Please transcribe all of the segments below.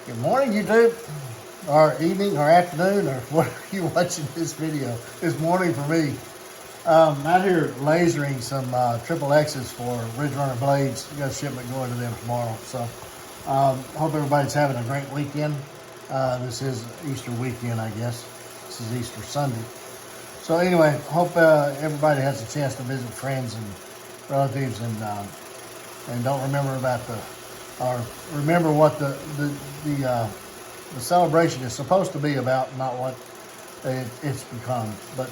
Good morning, YouTube, or evening, or afternoon, or whatever you're watching this video. It's morning for me. Out here lasering some triple X's for Ridge Runner blades. We got a shipment going to them tomorrow. So, hope everybody's having a great weekend. This is Easter weekend, I guess. This is Easter Sunday. So anyway, hope everybody has a chance to visit friends and relatives, and don't remember remember what the celebration is supposed to be about, not what it's become. But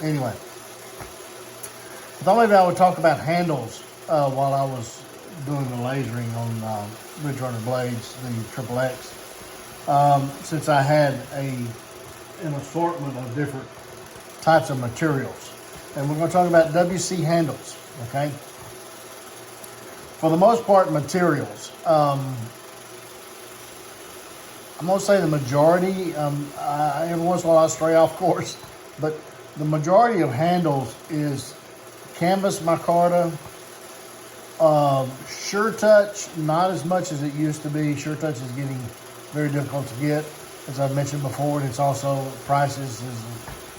anyway, I thought maybe I would talk about handles while I was doing the lasering on Ridge Runner blades, the Triple X. Since I had an assortment of different types of materials, and we're going to talk about WC handles. Okay. For the most part, materials. I'm going to say the majority. Every once in a while I stray off course, but the majority of handles is canvas micarta, SureTouch. Not as much as it used to be. SureTouch is getting very difficult to get, as I've mentioned before, and it's also prices is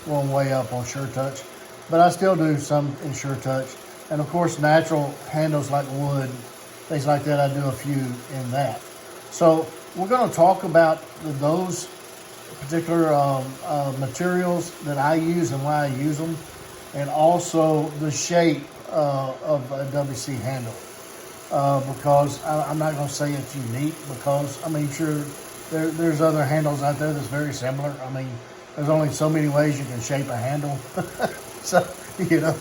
going way up on SureTouch. But I still do some in SureTouch. And of course, natural handles like wood, things like that, I do a few in that. So we're going to talk about those particular materials that I use and why I use them, and also the shape of a WC handle. Because I'm not going to say it's unique, because, I mean, sure, there's other handles out there that's very similar. I mean, there's only so many ways you can shape a handle. So, you know,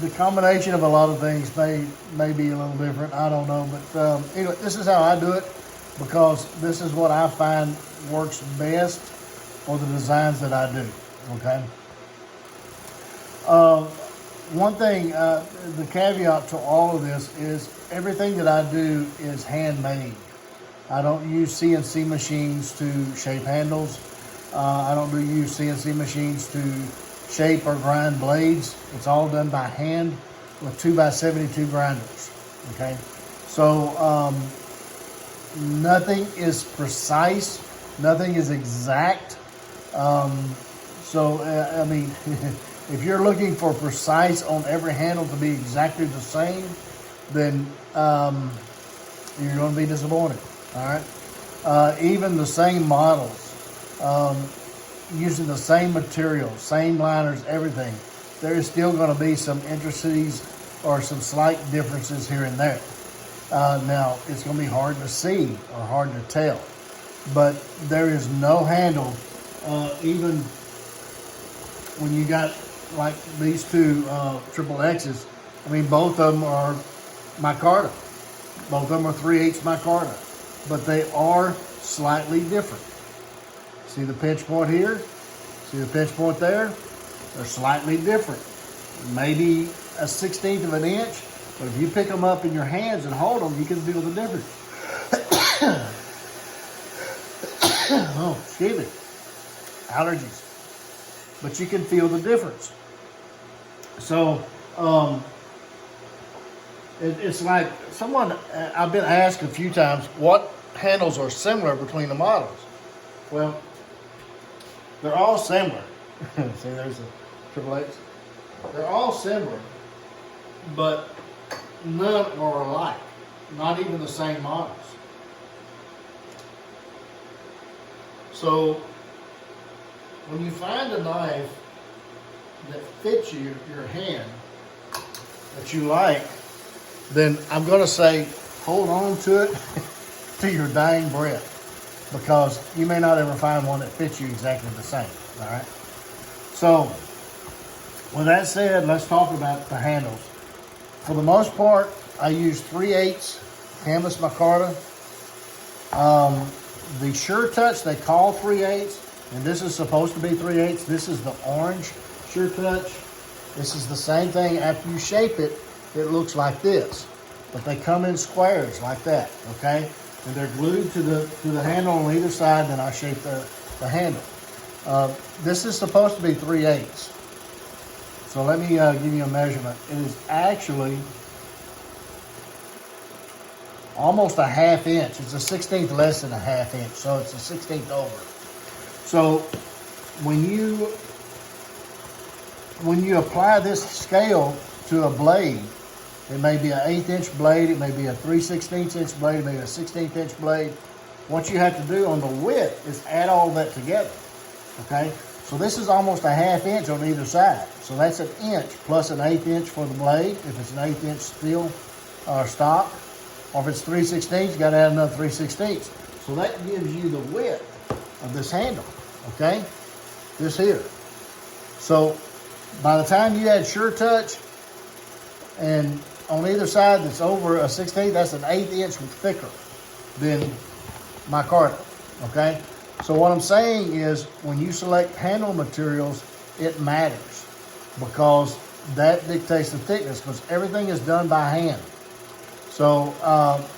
the combination of a lot of things may be a little different. I don't know, but anyway, this is how I do it, because this is what I find works best for the designs that I do. Okay. One thing, the caveat to all of this is everything that I do is handmade. I don't use CNC machines to shape handles. I don't use CNC machines to shape or grind blades. It's all done by hand with 2x72 grinders. Okay, so nothing is precise, nothing is exact. I mean, if you're looking for precise on every handle to be exactly the same, then you're going to be disappointed. All right, even the same models. Using the same materials, same liners, everything, there is still going to be some intricacies or some slight differences here and there. Now, it's going to be hard to see or hard to tell, but there is no handle, even when you got like these two Triple X's. I mean, both of them are micarta. Both of them are 3/8 micarta, but they are slightly different. See the pinch point here? See the pinch point there? They're slightly different. Maybe a 1/16 of an inch, but if you pick them up in your hands and hold them, you can feel the difference. Oh, excuse me. Allergies. But you can feel the difference. So, it's like someone, I've been asked a few times, what handles are similar between the models? Well, they're all similar. See, there's a Triple X. They're all similar, but none are alike. Not even the same models. So, when you find a knife that fits your hand, that you like, then I'm going to say hold on to it to your dying breath, because you may not ever find one that fits you exactly the same. All right. So, with that said, let's talk about the handles. For the most part, I use 3/8 canvas micarta. The SureTouch they call 3/8, and this is supposed to be 3/8. This is the orange SureTouch. This is the same thing. After you shape it, it looks like this, but they come in squares like that. Okay. And they're glued to the handle on either side, then I shape the handle. This is supposed to be 3/8. So let me give you a measurement. It is actually almost a ½ inch. It's a 1/16 less than a ½ inch, so it's a 1/16 over. So when you apply this scale to a blade, it may be an 1/8 inch blade, it may be a 3/16 inch blade, it may be a 1/16 inch blade. What you have to do on the width is add all that together, okay? So this is almost a ½ inch on either side. So that's an inch plus an 1/8 inch for the blade, if it's an 1/8 inch steel or stock. Or if it's 3/16, you gotta add another 3/16. So that gives you the width of this handle, okay? This here. So by the time you add SureTouch, and on either side that's over a 1/16, that's an 1/8 inch thicker than micarta, okay? So what I'm saying is when you select handle materials, it matters because that dictates the thickness, because everything is done by hand. So,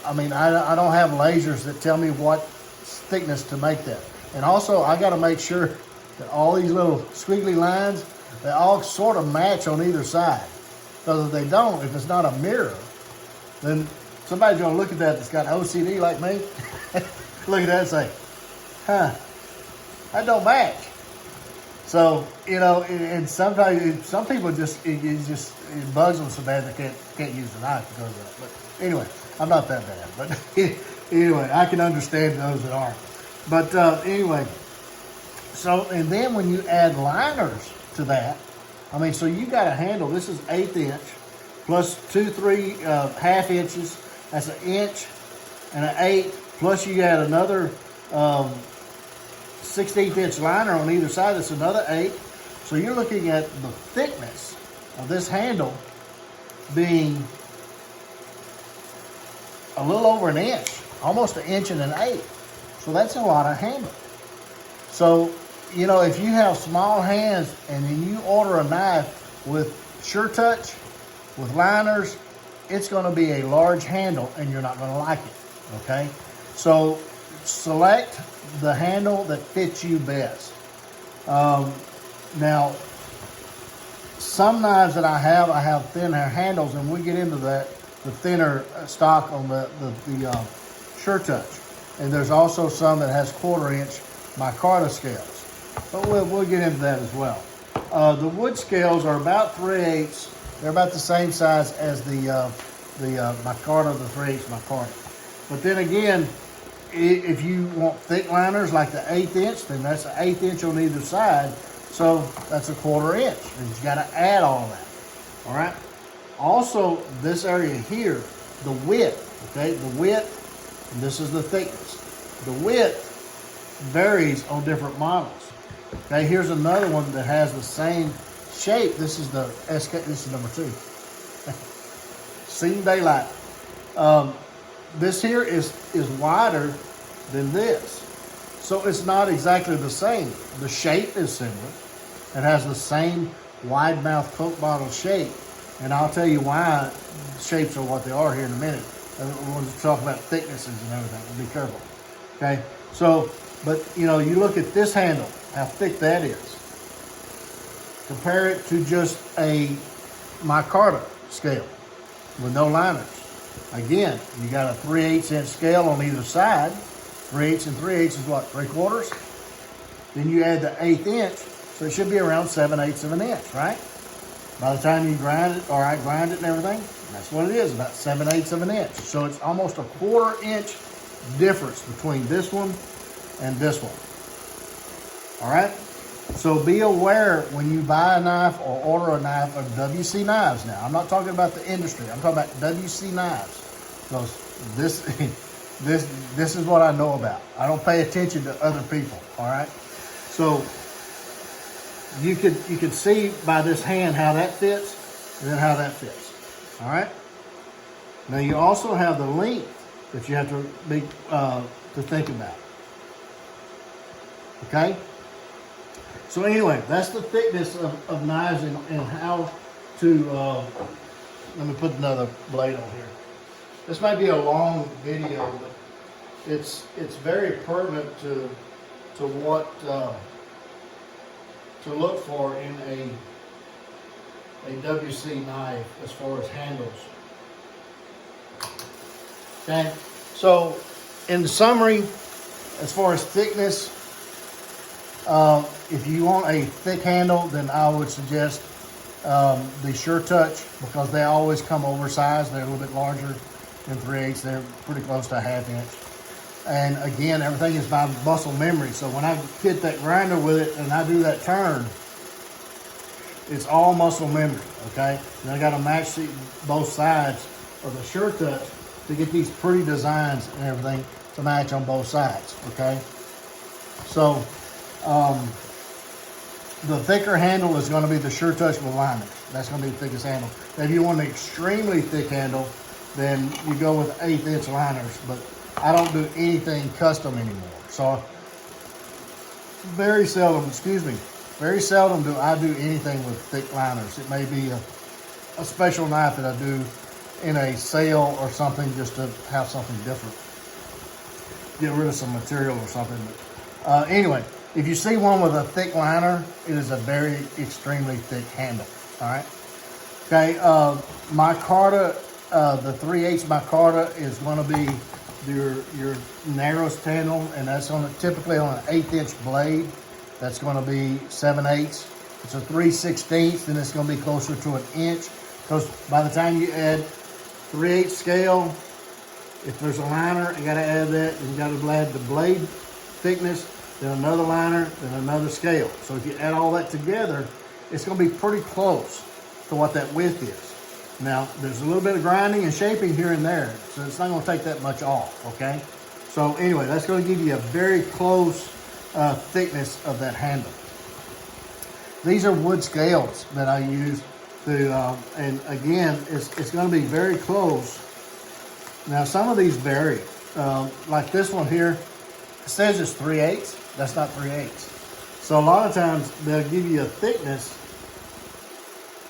I mean, I don't have lasers that tell me what thickness to make that. And also, I got to make sure that all these little squiggly lines, they all sort of match on either side. Because if they don't, if it's not a mirror, then somebody's going to look at that that's got OCD like me, look at that and say, huh, that don't match. So, you know, and sometimes some people just, it bugs them so bad they can't use the knife because of that. But anyway, I'm not that bad. But anyway, I can understand those that are. But anyway, so, and then when you add liners to that, I mean, so you got a handle, this is 1/8 inch, plus 2, 3 ½ inches, that's an inch and an 1/8, plus you add another 1/16 inch liner on either side, that's another 1/8. So you're looking at the thickness of this handle being a little over an inch, almost an inch and an 1/8. So that's a lot of handle. So, you know, if you have small hands and then you order a knife with SureTouch, with liners, it's going to be a large handle and you're not going to like it, okay? So select the handle that fits you best. Now, some knives that I have thinner handles, and we get into that, the thinner stock on the SureTouch. And there's also some that has 1/4 inch micarta scales. But we'll get into that as well. The wood scales are about 3/8. They're about the same size as the micarta, the 3/8 micarta. But then again, if you want thick liners like the 1/8 inch, then that's an 1/8 inch on either side. So that's a 1/4 inch. And you got to add all of that. All right. Also, this area here, the width. Okay, the width. And this is the thickness. The width varies on different models. Okay, here's another one that has the same shape. This is the SK. This is number 2. Seen daylight. This here is wider than this, so it's not exactly the same. The shape is similar. It has the same wide mouth Coke bottle shape, and I'll tell you why shapes are what they are here in a minute. We'll talk about thicknesses and everything. Be careful. Okay, so. But, you know, you look at this handle, how thick that is. Compare it to just a micarta scale with no liners. Again, you got a 3/8 inch scale on either side. 3/8 and 3/8 is what, 3/4? Then you add the 1/8 inch, so it should be around 7/8 of an inch, right? By the time you grind it, or I grind it and everything, that's what it is, about 7/8 of an inch. So it's almost a 1/4 inch difference between this one and this one. All right? So be aware when you buy a knife or order a knife of WC Knives now. I'm not talking about the industry. I'm talking about WC Knives. Because this is what I know about. I don't pay attention to other people. All right? So you could see by this hand how that fits and then how that fits. All right? Now you also have the length that you have to think about. Okay? So anyway, that's the thickness of knives and how to, let me put another blade on here. This might be a long video, but it's very pertinent to what to look for in a WC knife as far as handles. Okay, so in summary, as far as thickness, if you want a thick handle, then I would suggest the SureTouch, because they always come oversized. They're a little bit larger than 3/8. They're pretty close to a 1/2 inch. And again, everything is by muscle memory. So when I hit that grinder with it and I do that turn, it's all muscle memory, okay? And I gotta match both sides of the SureTouch to get these pretty designs and everything to match on both sides, okay? So, the thicker handle is gonna be the SureTouch with liners. That's gonna be the thickest handle. If you want an extremely thick handle, then you go with 1/8 inch liners, but I don't do anything custom anymore. So, very seldom do I do anything with thick liners. It may be a special knife that I do in a sale or something, just to have something different. Get rid of some material or something. But, anyway, if you see one with a thick liner, it is a very extremely thick handle. All right. Okay. Micarta, the 3/8 Micarta is going to be your narrowest handle, and that's typically on an 1/8 inch blade. That's going to be 7/8. It's a 3/16, then it's going to be closer to an inch, because by the time you add 3/8 scale, if there's a liner, you got to add that, and you got to add the blade thickness, then another liner, then another scale. So if you add all that together, it's going to be pretty close to what that width is. Now, there's a little bit of grinding and shaping here and there, so it's not going to take that much off, okay? So anyway, that's going to give you a very close thickness of that handle. These are wood scales that I use to, and again, it's going to be very close. Now, some of these vary. Like this one here, it says it's 3/8. That's not 3/8. So a lot of times they'll give you a thickness.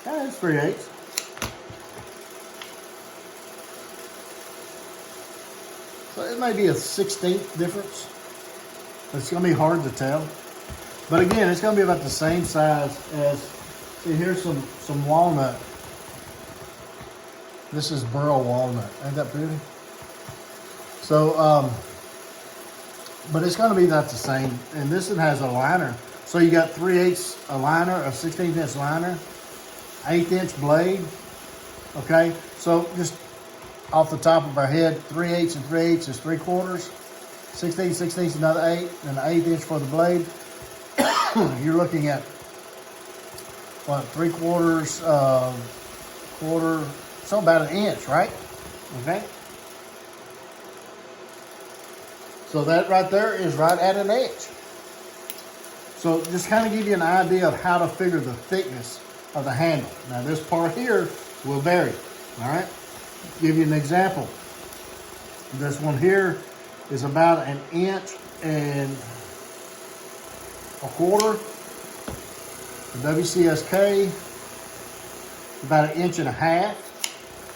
Yeah, it's 3/8. So it may be a 1/16 difference. It's going to be hard to tell. But again, it's going to be about the same size as, see, here's some walnut. This is burl walnut. Ain't that pretty? So, but it's going to be about the same. And this one has a liner. So you got 3/8 a liner, a 1/16 inch liner, 1/8 inch blade. Okay, so just off the top of our head, 3/8 and 3/8 is 3/4. 16 another 8, and an 1/8 inch for the blade. You're looking at what, 3/4, quarter, so about an inch, right? Okay. So that right there is right at an inch. So just kind of give you an idea of how to figure the thickness of the handle. Now this part here will vary. All right. Give you an example. This one here is about 1.25 inches. The WCSK, about 1.5 inches.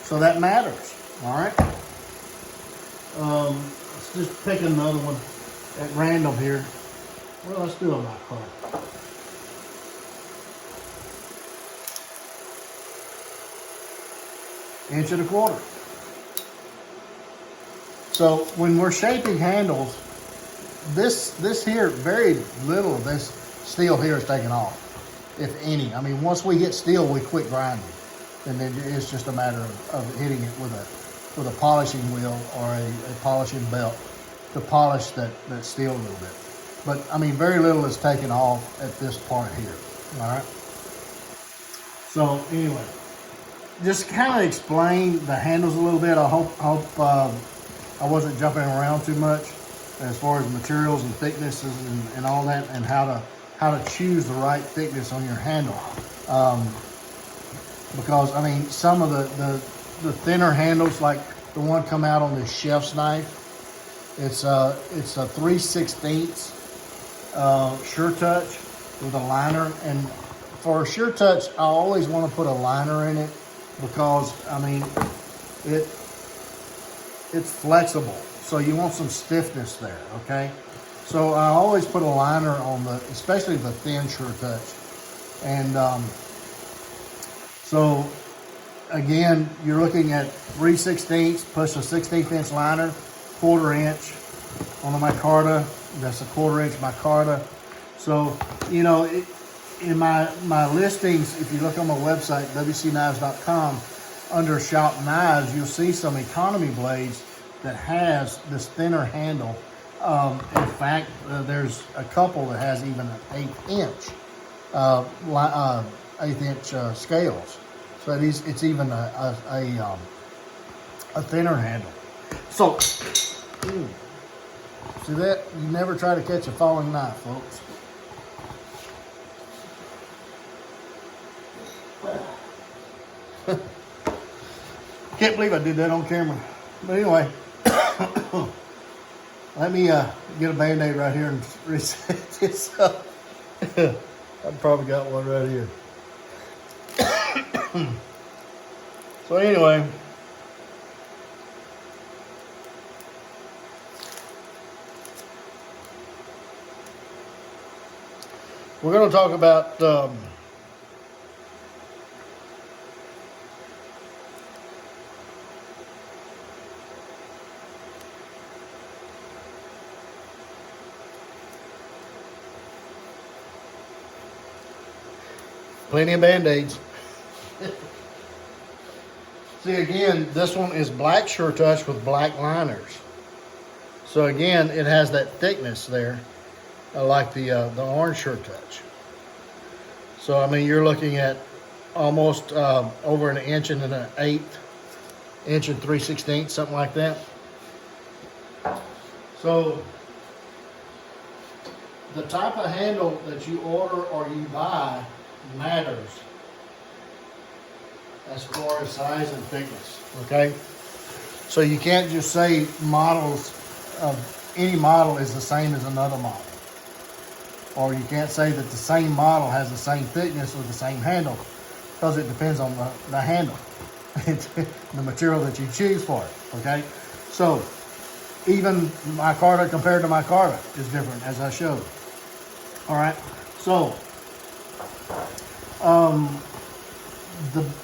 So that matters. All right. Let's just pick another one at random here. Well, let's do a Micarta. 1.25 inches. So when we're shaping handles, this here, very little of this steel here is taken off, if any. I mean, once we hit steel, we quit grinding, and then it's just a matter of hitting it with a polishing wheel or a polishing belt to polish that steel a little bit. But I mean, very little is taken off at this part here. All right. So anyway, just kind of explain the handles a little bit. I hope I wasn't jumping around too much as far as materials and thicknesses and all that, and how to choose the right thickness on your handle. Because I mean, some of the thinner handles, like the one come out on this chef's knife, it's a 3/16 SureTouch with a liner. And for a SureTouch, I always want to put a liner in it, because I mean, it's flexible, so you want some stiffness there, okay? So I always put a liner on especially the thin SureTouch. And so again, you're looking at 3/16 plus a 1/16 inch liner, 1/4 inch on the micarta. That's a 1/4 inch micarta. So, you know, in my listings, if you look on my website, wcknives.com, under shop knives, you'll see some economy blades that has this thinner handle. In fact, there's a couple that has even an 1/8 inch scales. So it's even a thinner handle. So, see that? You never try to catch a falling knife, folks. Can't believe I did that on camera. But anyway, let me get a Band-Aid right here and reset this up. I've probably got one right here. So anyway, we're going to talk about plenty of Band-Aids. See, again, this one is black SureTouch with black liners. So again, it has that thickness there, like the orange SureTouch. So I mean, you're looking at almost over 1 inch and 1/8 inch and 3/16, something like that. So the type of handle that you order or you buy matters as far as size and thickness, okay? So you can't just say models of any model is the same as another model. Or you can't say that the same model has the same thickness or the same handle, because it depends on the handle, the material that you choose for it, okay? So even micarta compared to micarta is different, as I showed. All right, so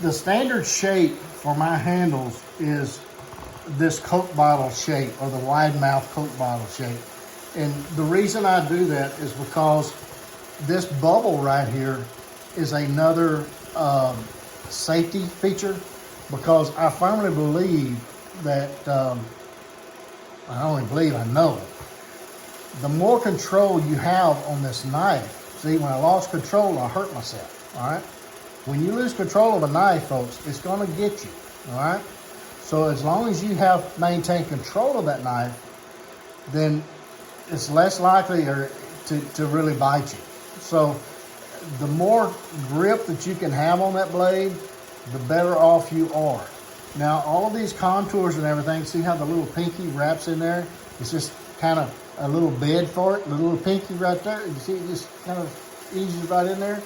the standard shape for my handles is this Coke bottle shape, or the wide mouth Coke bottle shape. And the reason I do that is because this bubble right here is another safety feature, because I firmly believe that, I only believe, I know, the more control you have on this knife, see, when I lost control, I hurt myself, all right? When you lose control of a knife, folks, it's gonna get you, all right? So as long as you have maintained control of that knife, then it's less likely to really bite you. So the more grip that you can have on that blade, the better off you are. Now, all of these contours and everything, see how the little pinky wraps in there? It's just kind of a little bed for it, the little pinky right there. You see, it just kind of eases right in there.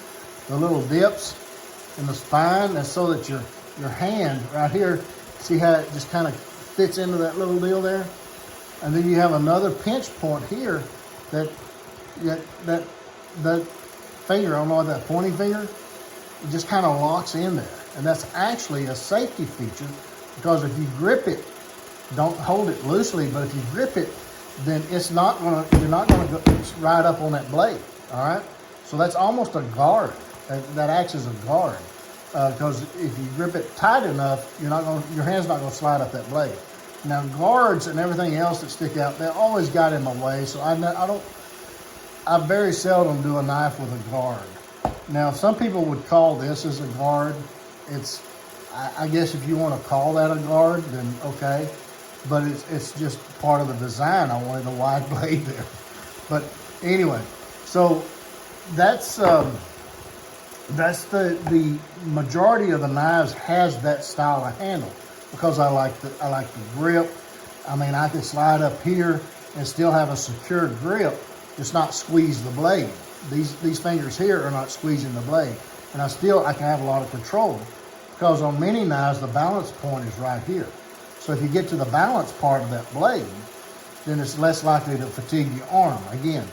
The little dips in the spine, that's so that your hand right here, see how it just kind of fits into that little deal there? And then you have another pinch point here that finger, I don't know, that pointing finger, it just kind of locks in there. And that's actually a safety feature, because if you grip it, don't hold it loosely, but if you grip it, then you're not gonna go right up on that blade, all right? So that's almost a guard. That acts as a guard, because if you grip it tight enough, your hand's not gonna slide up that blade. Now, guards and everything else that stick out, they always got in my way, so I very seldom do a knife with a guard. Now, some people would call this as a guard. I guess if you want to call that a guard, then okay, but it's just part of the design. I wanted a wide blade there. But anyway, so that's the majority of the knives has that style of handle, because I like the grip. I mean, I can slide up here and still have a secure grip, just not squeeze the blade. These fingers here are not squeezing the blade, and I can have a lot of control, because on many knives the balance point is right here. So if you get to the balance part of that blade, then it's less likely to fatigue your arm. Again,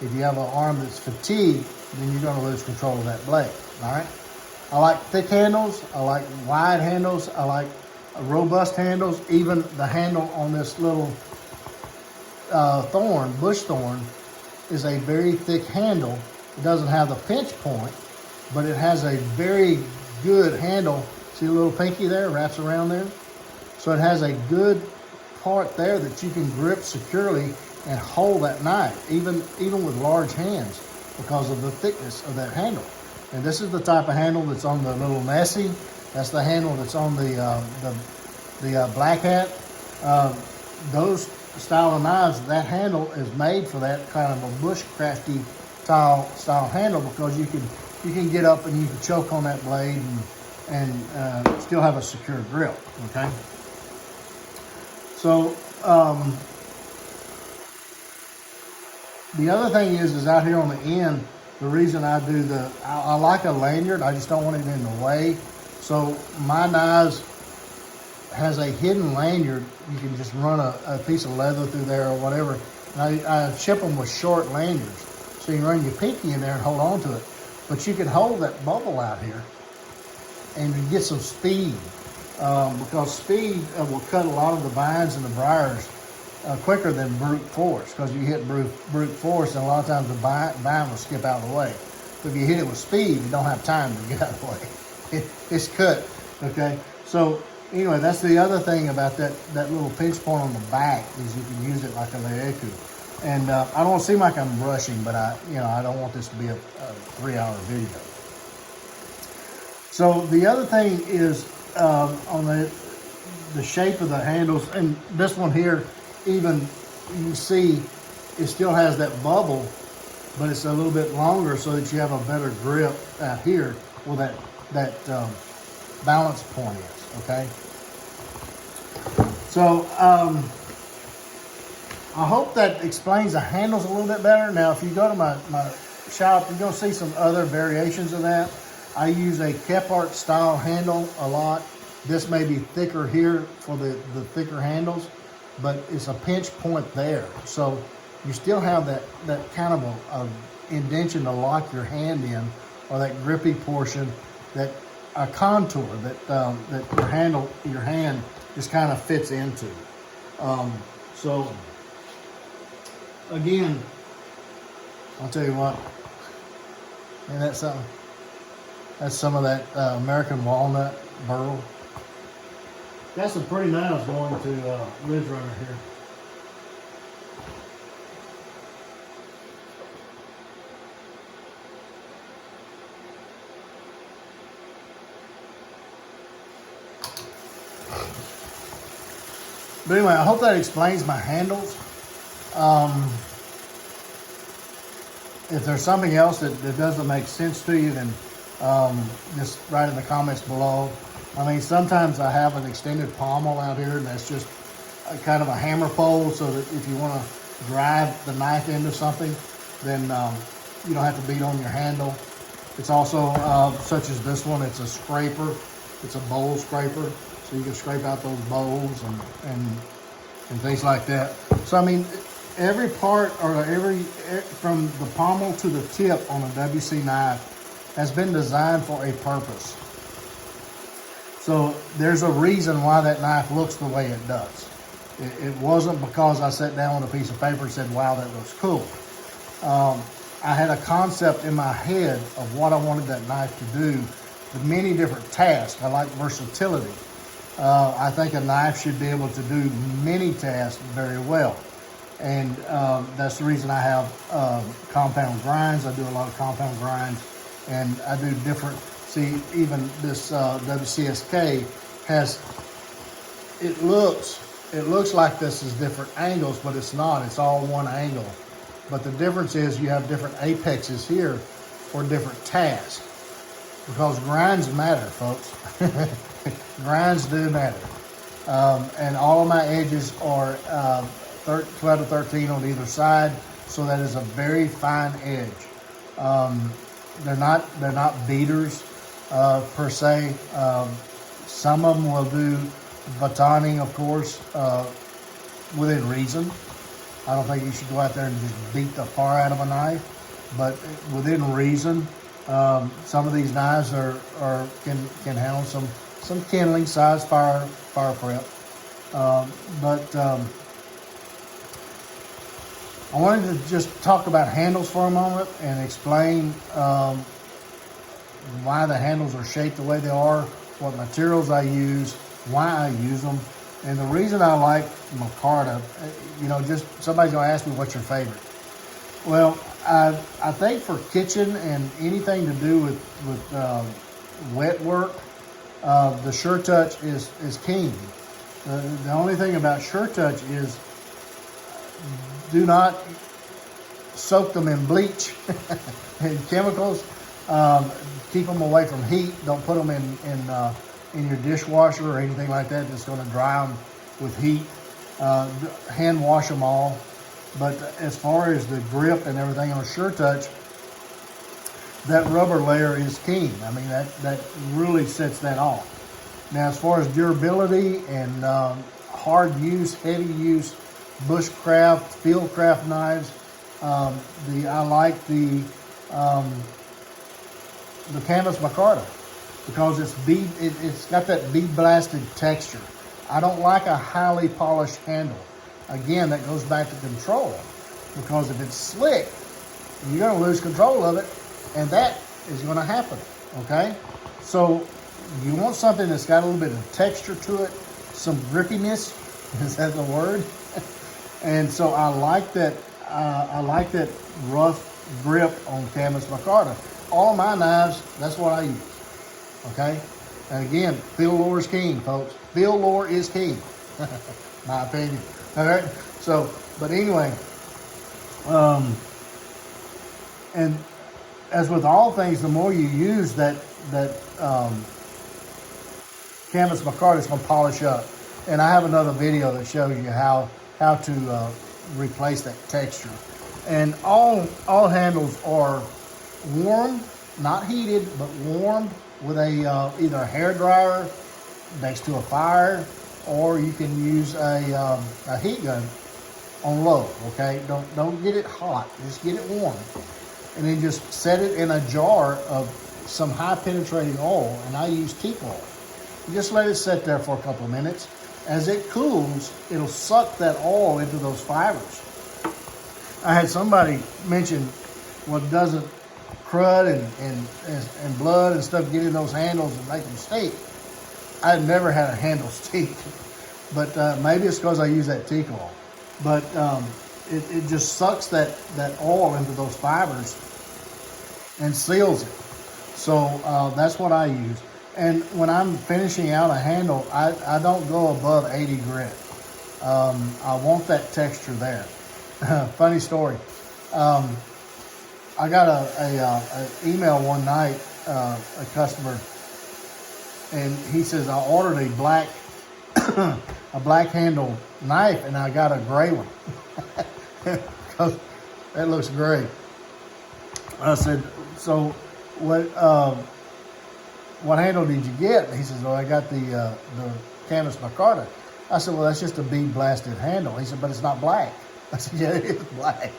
if you have an arm that's fatigued, then you're going to lose control of that blade. All right. I like thick handles, I like wide handles, I like robust handles. Even the handle on this little bush thorn, is a very thick handle. It doesn't have the pinch point, but it has a very good handle. See the little pinky there, wraps around there? So it has a good part there that you can grip securely and hold that knife, even with large hands, because of the thickness of that handle. And this is the type of handle that's on the little Nessie. That's the handle that's on the Black Hat. Those style of knives, that handle is made for that kind of a bushcrafty style handle, because you can get up and you can choke on that blade and still have a secure grip. Okay. So the other thing is out here on the end, the reason I do I like a lanyard. I just don't want it in the way. So my knives has a hidden lanyard. You can just run a piece of leather through there or whatever. And I ship them with short lanyards. So you can run your pinky in there and hold on to it. But you can hold that bubble out here and you get some speed. Because speed will cut a lot of the vines and the briars quicker than brute force. Because you hit brute force, and a lot of times the vine will skip out of the way. But if you hit it with speed, you don't have time to get out of the way. It's cut, okay? So anyway, that's the other thing about that little pinch point on the back, is you can use it like a Leica. And I don't seem like I'm rushing, but I don't want this to be a 3-hour video. So the other thing is on the shape of the handles, and this one here, even you see it still has that bubble, but it's a little bit longer so that you have a better grip out here where that balance point is, okay? So I hope that explains the handles a little bit better. Now, if you go to my shop, you're gonna see some other variations of that. I use a Kephart style handle a lot. This may be thicker here for the thicker handles, but it's a pinch point there. So you still have that kind of a indention to lock your hand in, or that grippy portion, that a contour that your hand just kind of fits into. So again, I'll tell you what, and that's some of that American walnut burl. Got some pretty knives going to Ridge Runner here. But anyway, I hope that explains my handles. If there's something else that doesn't make sense to you, then just write in the comments below. I mean, sometimes I have an extended pommel out here, and that's just kind of a hammer pole, so that if you want to drive the knife into something, then you don't have to beat on your handle. It's also, such as this one, it's a scraper. It's a bowl scraper, so you can scrape out those bowls and things like that. So, I mean, every part, or from the pommel to the tip on a WC knife has been designed for a purpose. So there's a reason why that knife looks the way it does. It wasn't because I sat down on a piece of paper and said, wow, that looks cool. I had a concept in my head of what I wanted that knife to do with many different tasks. I like versatility. I think a knife should be able to do many tasks very well. And that's the reason I have compound grinds. I do a lot of compound grinds, and I do different. See, even this WCSK has, it looks like this is different angles, but it's not. It's all one angle. But the difference is you have different apexes here for different tasks, because grinds matter, folks. Grinds do matter. And all of my edges are 12 to 13 on either side, so that is a very fine edge. They're not beaters per se. Some of them will do batoning, of course, within reason. I don't think you should go out there and just beat the far out of a knife, but within reason. Some of these knives can handle some kindling size fire prep. But I wanted to just talk about handles for a moment and explain why the handles are shaped the way they are, what materials I use, why I use them, and the reason I like micarta. Just somebody's gonna ask me what's your favorite. Well, I think for kitchen and anything to do with wet work, the SureTouch is king. The only thing about SureTouch is do not soak them in bleach and chemicals. Keep them away from heat. Don't put them in your dishwasher or anything like that that's going to dry them with heat. Hand wash them all. But as far as the grip and everything on SureTouch, that rubber layer is king. I mean, that really sets that off. Now, as far as durability and hard use, heavy use, bushcraft, fieldcraft knives, I like the Canvas micarta because it's got that bead blasted texture. I don't like a highly polished handle. Again, that goes back to control, because if it's slick, you're going to lose control of it, and that is going to happen, okay? So you want something that's got a little bit of texture to it, some grippiness, is that the word? And so I like that rough grip on Canvas micarta. All my knives, that's what I use, okay? And again, feel lore is king, folks. Feel lore is king, my opinion. All right, so, but anyway, and as with all things, the more you use that Canvas micarta, is going to polish up. And I have another video that shows you how to replace that texture. And all handles are warm, not heated, but warmed with either a hair dryer next to a fire, or you can use a heat gun on low, okay? Don't get it hot, just get it warm. And then just set it in a jar of some high penetrating oil, and I use teak oil. You just let it sit there for a couple of minutes. As it cools, it'll suck that oil into those fibers. I had somebody mention what doesn't crud and blood and stuff get in those handles and make them stink. I've never had a handle stink, but maybe it's because I use that teak oil. But it just sucks that oil into those fibers and seals it. So that's what I use. And when I'm finishing out a handle, I don't go above 80 grit. I want that texture there. Funny story. I got a email one night, a customer, and he says, I ordered a black handle knife, and I got a gray one. Because that looks great. I said, so what handle did you get? And he says, well, I got the Canvas micarta. I said, well, that's just a bead blasted handle. He said, but it's not black. I said, yeah, it is black.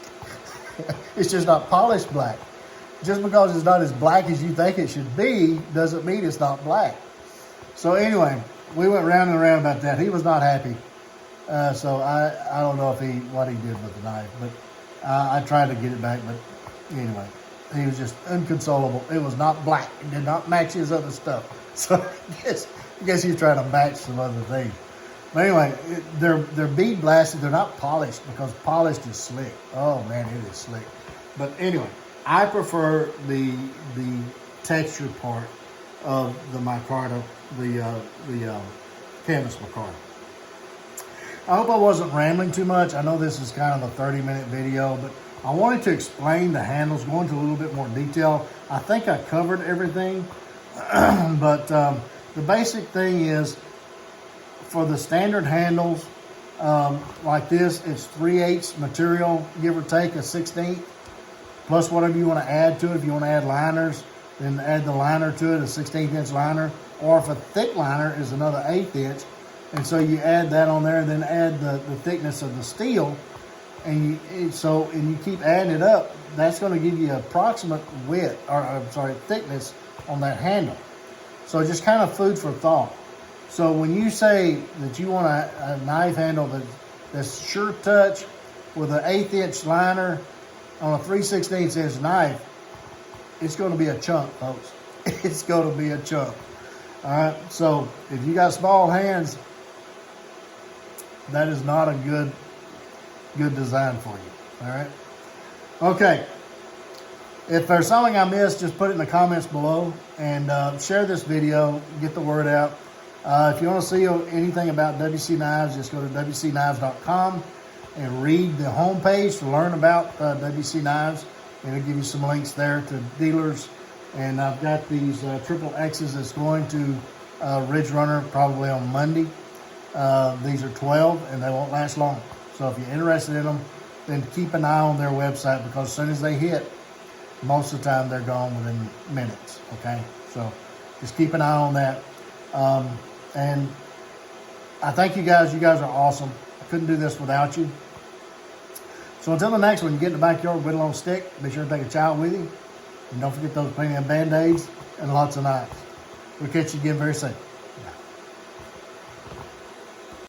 It's just not polished black. Just because it's not as black as you think it should be doesn't mean it's not black. So anyway, we went round and round about that. He was not happy. So I don't know what he did with the knife, but I tried to get it back, but anyway, he was just inconsolable. It was not black. It did not match his other stuff. So I guess he's trying to match some other things. But anyway, they're bead blasted. They're not polished, because polished is slick. Oh man, it is slick. But anyway, I prefer the texture part of the micarta, the Canvas micarta. I hope I wasn't rambling too much. I know this is kind of a 30-minute video, but I wanted to explain the handles, go into a little bit more detail. I think I covered everything, but the basic thing is, for the standard handles like this, it's 3/8 material, give or take a 1/16, plus whatever you want to add to it. If you want to add liners, then add the liner to it, a 16-inch liner. Or if a thick liner is another 1/8 inch, and so you add that on there, and then add the thickness of the steel, and you keep adding it up, that's going to give you approximate width, or I'm sorry, thickness on that handle. So just kind of food for thought. So when you say that you want a knife handle that's sure touch with an 1/8 inch liner on a 3/16 inch knife, it's going to be a chunk, folks. It's going to be a chunk. All right. So if you got small hands, that is not a good design for you. All right. Okay. If there's something I missed, just put it in the comments below and share this video, get the word out. If you want to see anything about WC Knives, just go to WCKnives.com and read the homepage to learn about WC Knives. It'll give you some links there to dealers. And I've got these triple X's that's going to Ridge Runner probably on Monday. These are 12 and they won't last long. So if you're interested in them, then keep an eye on their website, because as soon as they hit, most of the time they're gone within minutes, okay? So just keep an eye on that. And I thank you guys. You guys are awesome. I couldn't do this without you. So until the next one, you get in the backyard, whittle on a stick. Be sure to take a child with you. And don't forget those premium Band-Aids and lots of knives. We'll catch you again very soon.